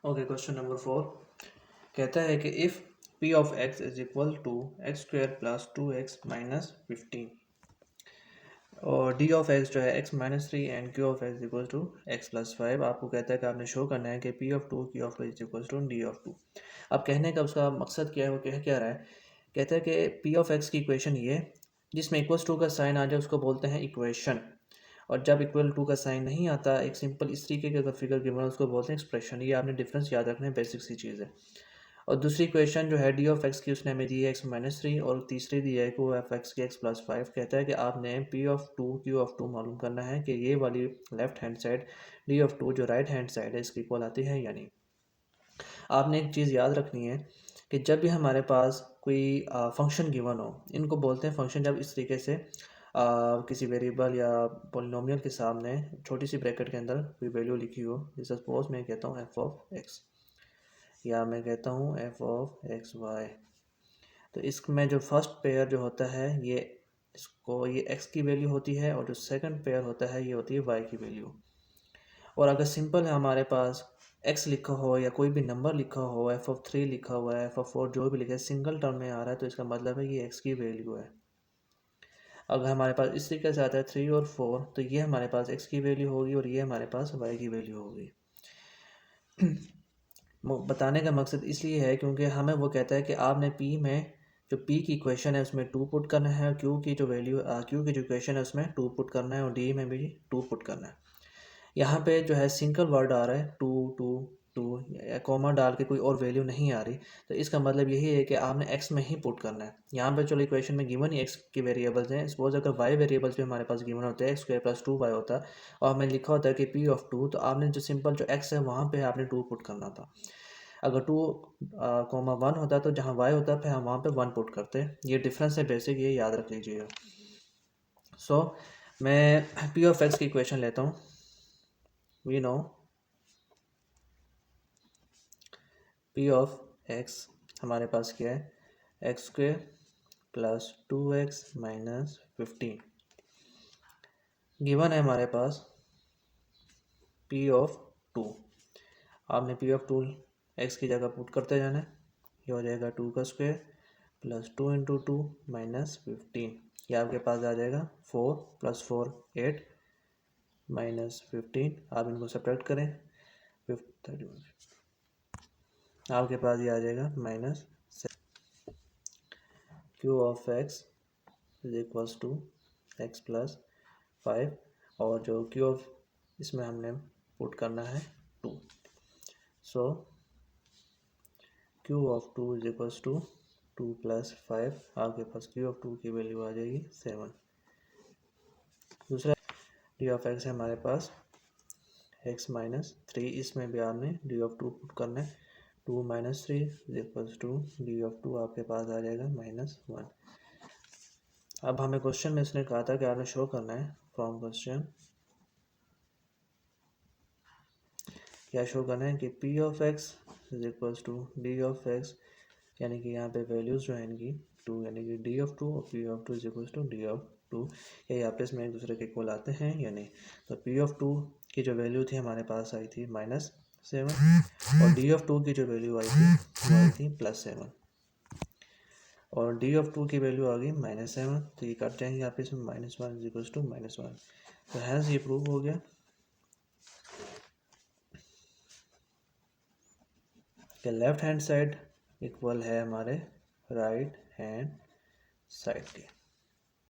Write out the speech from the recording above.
Okay, question number 4 कहता है कि if P of x is equal to X square plus 2x minus 15 और D of X जो है X minus 3 and Q of X equal to x plus 5। आपको कहता है कि आपने शो करना है कि P of two Q of two is equal to D of two. अब कहने का उसका मकसद क्या है, वो कह क्या रहा है। कहता है कि पी ऑफ एक्स की इक्वेशन ये जिसमें इक्वल्स टू का साइन आ जाए उसको बोलते हैं इक्वेशन, और जब इक्वल टू का साइन नहीं आता एक सिंपल इस तरीके का फिगर गिवन उसको बोलते हैं एक्सप्रेशन। ये आपने डिफरेंस याद रखना है, बेसिक सी चीज़ है। और दूसरी इक्वेशन जो है डी ऑफ एक्स की उसने हमें दी है एक्स माइनस 3 और तीसरी दी है को एफ एक्स की एक्स प्लस 5। कहता है कि आपने P of two Q of two मालूम करना है कि ये वाली left hand side D of two जो राइट हैंड साइड है इसकी इक्वल आती है या नहीं। आपने एक चीज़ याद रखनी है कि जब भी हमारे पास कोई फंक्शन गिवन हो, इनको बोलते हैं फंक्शन जब इस तरीके से किसी वेरिएबल या पोलिनोमियल के सामने छोटी सी ब्रैकेट के अंदर कोई वैल्यू लिखी हो। जैसे सपोज मैं कहता हूँ एफ ऑफ एक्स या मैं कहता हूँ एफ ऑफ एक्स वाई। तो इसमें जो फर्स्ट पेयर जो होता है ये इसको ये एक्स की वैल्यू होती है और जो सेकंड पेयर होता है ये होती है वाई की वैल्यू। और अगर सिंपल है हमारे पास एक्स लिखा हो या कोई भी नंबर लिखा हो, एफ ऑफ 3 लिखा हुआ है, एफ ऑफ 4 जो भी लिखा है सिंगल टर्म में आ रहा है तो इसका मतलब है ये एक्स की वैल्यू है। अगर हमारे पास इस तरीके से आता है 3 और 4 तो ये हमारे पास एक्स की वैल्यू होगी और ये हमारे पास वाई की वैल्यू होगी। बताने का मकसद इसलिए है क्योंकि हमें वो कहता है कि आपने पी में जो पी की इक्वेशन है उसमें 2 पुट करना है और क्यू की जो वैल्यू क्यू की जो इक्वेशन है उसमें 2 पुट करना है और डी में भी 2 पुट करना है। यहाँ पे जो है सिंगल वर्ड आ रहा है टू टू टू या कॉमा डाल के कोई और वैल्यू नहीं आ रही, तो इसका मतलब यही है कि आपने एक्स में ही पुट करना है। यहाँ पे चलो इक्वेशन में गिवन ही एक्स के वेरिएबल्स हैं। सपोज अगर वाई वेरिएबल्स भी हमारे पास गिवन होते हैं एक्स स्क्वायर प्लस 2y होता है और हमें लिखा होता है कि पी ऑफ टू, तो आपने जो सिंपल जो एक्स है वहाँ पे आपने 2 पुट करना था। अगर 2 कॉमा 1 होता तो जहाँ y होता फिर हम वहाँ पे 1 पुट करते। ये डिफरेंस है बेसिक, ये याद रख लीजिएगा। सो मैं पी ऑफ एक्स की इक्वेशन लेता हूँ। We know P of X हमारे पास क्या है X square plus 2x minus 15 given है हमारे पास पी ऑफ टू। आपने पी ऑफ टू एक्स की जगह पुट करते जाना है। ये हो जाएगा 2 का square plus 2 into two minus 15। ये आपके पास आ जाएगा 4 प्लस 4 8 माइनस 15। आप इनको सब्ट्रैक्ट करें 31 आपके पास ये आ जाएगा minus q of x is equals to x plus 5 और जो क्यू ऑफ इसमें हमने पुट करना है 2। So Q of 2 is equals to 2 plus 5। आपके पास क्यू ऑफ 2 की वैल्यू आ जाएगी 7। दूसरा डी ऑफ एक्स है हमारे पास एक्स माइनस 3, इसमें भी आपने डी ऑफ 2 पुट करना है 2 minus 3 is equals to D of 2 आपके पास आ जाएगा -1। अब हमें क्वेश्चन में इसने कहा था कि आपने शो करना है फ्रॉम क्वेश्चन क्या शो करना है कि P of x is equals to D of x, यानी कि यहाँ पे वैल्यूज जो है इनकी 2 यानी कि डी ऑफ 2 और p of 2 is equals to D of 2। ये आपस में एक दूसरे के इक्वल आते हैं या नहीं। तो पी ऑफ 2 की जो वैल्यू थी हमारे पास आई थी -7 और डी ऑफ 2 की जो वैल्यू आई थी वो आई थी +7 और डी ऑफ 2 की वैल्यू आ गई -7। तो ये कट जाएंगे आपस में -1 इज इक्वल्स टू -1। तो हैज़ ये प्रूव हो गया कि लेफ्ट हैंड साइड इक्वल है हमारे राइट हैंड साइड के।